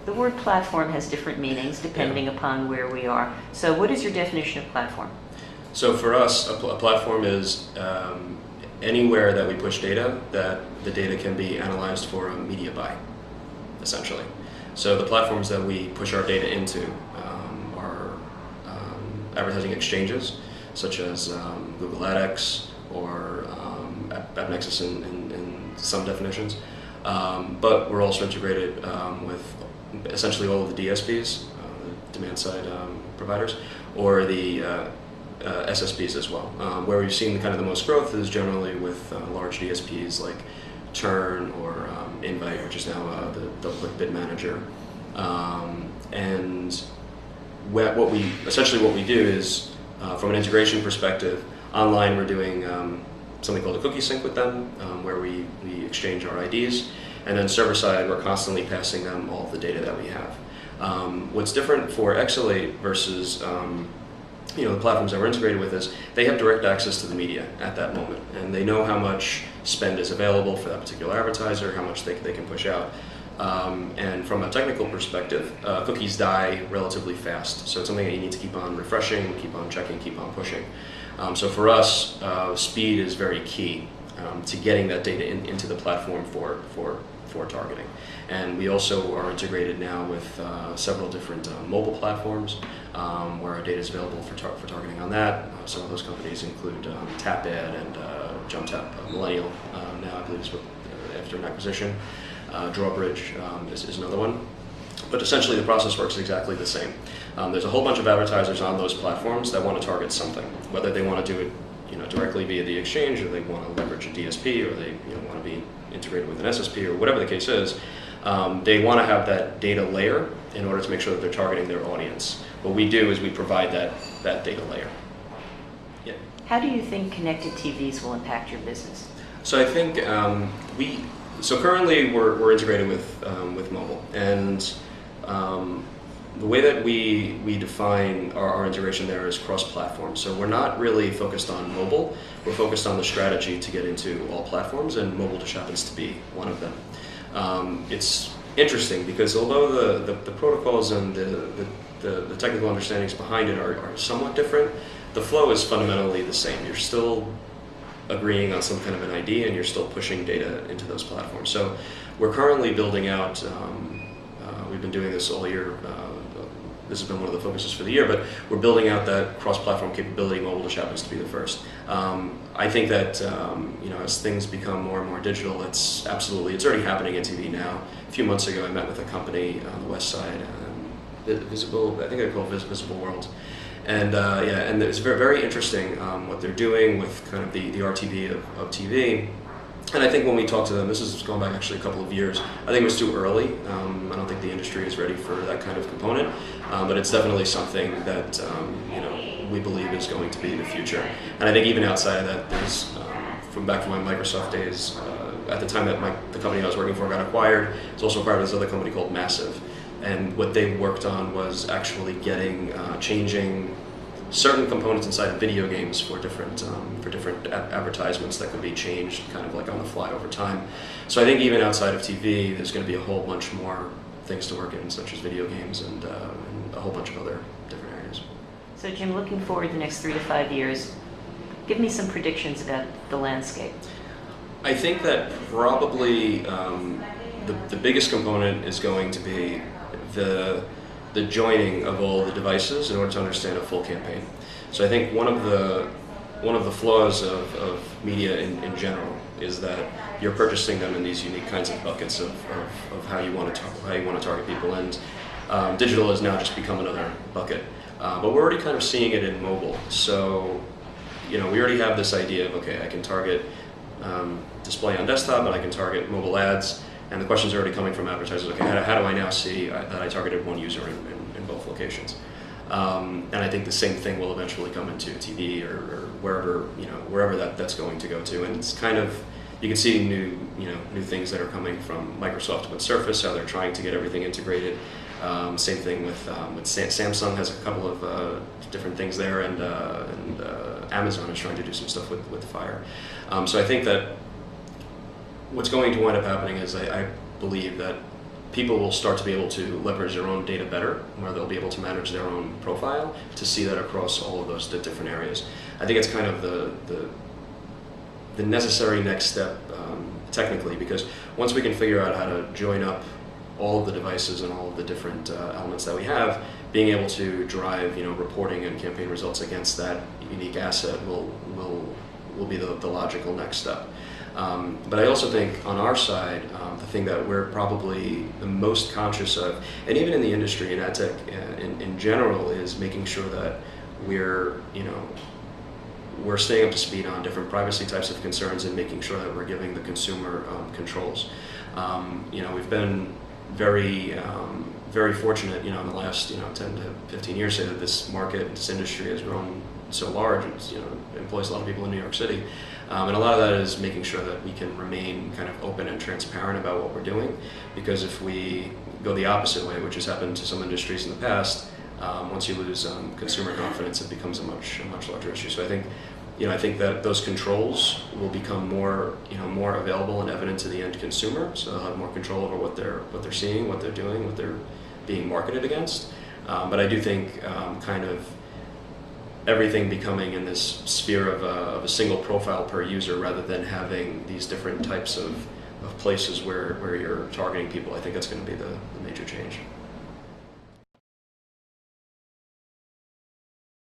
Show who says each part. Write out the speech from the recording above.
Speaker 1: The word platform has different meanings depending upon where we are. So what is your definition of platform?
Speaker 2: So for us, a platform is anywhere that we push data, that the data can be analyzed for a media buy, essentially. So the platforms that we push our data into are advertising exchanges, such as Google AdX or AppNexus in some definitions. But we're also integrated with essentially all of the DSPs, the demand-side providers, or the SSPs as well. Where we've seen kind of the most growth is generally with large DSPs like Turn or Invite, which is now the double-click bid manager. And what we do is, from an integration perspective, online we're doing something called a cookie sync with them, where we exchange our IDs, and then server-side we're constantly passing them all of the data that we have. What's different for Exalate versus the platforms that we're integrated with is they have direct access to the media at that moment, and they know how much spend is available for that particular advertiser, how much they can push out. And from a technical perspective, cookies die relatively fast, so it's something that you need to keep on refreshing, keep on checking, keep on pushing. So for us, speed is very key to getting that data into the platform for targeting. And we also are integrated now with several different mobile platforms where our data is available for targeting on that. Some of those companies include TapAd and JumpTap. Millennial now, I believe, is after an acquisition. Drawbridge is another one. But essentially the process works exactly the same. There's a whole bunch of advertisers on those platforms that want to target something, whether they want to do it directly via the exchange, or they want to leverage a DSP, or they want to be integrated with an SSP, or whatever the case is. They want to have that data layer in order to make sure that they're targeting their audience. What we do is we provide that data layer. Yeah.
Speaker 1: How do you think connected TVs will impact your business?
Speaker 2: So I think currently we're integrated with mobile, and the way that we define our integration there is cross-platform. So we're not really focused on mobile. We're focused on the strategy to get into all platforms, and mobile just happens to be one of them. It's interesting because although the protocols and the technical understandings behind it are somewhat different, the flow is fundamentally the same. You're still agreeing on some kind of an ID, and you're still pushing data into those platforms. So we're currently building out, we've been doing this all year, this has been one of the focuses for the year, but we're building out that cross-platform capability. Mobile just happens to be the first. I think that as things become more and more digital, it's already happening in TV now. A few months ago I met with a company on the west side, Visible, I think they're called Visible World. And and it's very, very interesting what they're doing with kind of the RTV of TV. And I think when we talked to them, this is going back actually a couple of years, I think it was too early. I don't think the industry is ready for that kind of component, but it's definitely something that we believe is going to be the future. And I think even outside of that, there's from my Microsoft days, at the time that the company I was working for got acquired, it's also acquired this other company called Massive. And what they worked on was actually changing certain components inside of video games for different advertisements that could be changed kind of like on the fly over time. So I think even outside of TV, there's going to be a whole bunch more things to work in, such as video games and a whole bunch of other different areas.
Speaker 1: So Jim, looking forward the next 3 to 5 years, give me some predictions about the landscape.
Speaker 2: I think that probably the biggest component is going to be the joining of all the devices in order to understand a full campaign. So I think one of the flaws of media in general is that you're purchasing them in these unique kinds of buckets of how you want to target people, and digital has now just become another bucket. But we're already kind of seeing it in mobile. So we already have this idea of, okay, I can target display on desktop, and I can target mobile ads. And the questions are already coming from advertisers. Okay, how do I now see that I targeted one user in both locations? And I think the same thing will eventually come into TV or wherever that's going to go to. And it's kind of, you can see new things that are coming from Microsoft with Surface, how they're trying to get everything integrated. Same thing with Samsung has a couple of different things there, and Amazon is trying to do some stuff with Fire. So I think that what's going to wind up happening is I believe that people will start to be able to leverage their own data better, where they'll be able to manage their own profile to see that across all of those different areas. I think it's kind of the necessary next step technically, because once we can figure out how to join up all of the devices and all of the different elements that we have, being able to drive reporting and campaign results against that unique asset will be the logical next step. But I also think on our side, the thing that we're probably the most conscious of, and even in the industry, in ad tech in general, is making sure that we're staying up to speed on different privacy types of concerns and making sure that we're giving the consumer controls. We've been very fortunate, in the last 10 to 15 years, say that this market, this industry has grown so large. It's, employs a lot of people in New York City, and a lot of that is making sure that we can remain kind of open and transparent about what we're doing. Because if we go the opposite way, which has happened to some industries in the past, once you lose consumer confidence, it becomes a much larger issue. So I think that those controls will become more available and evident to the end consumer. So they'll have more control over what they're seeing, what they're doing, what they're being marketed against. But I do think kind of everything becoming in this sphere of a single profile per user, rather than having these different types of places where you're targeting people. I think that's going to be the major change.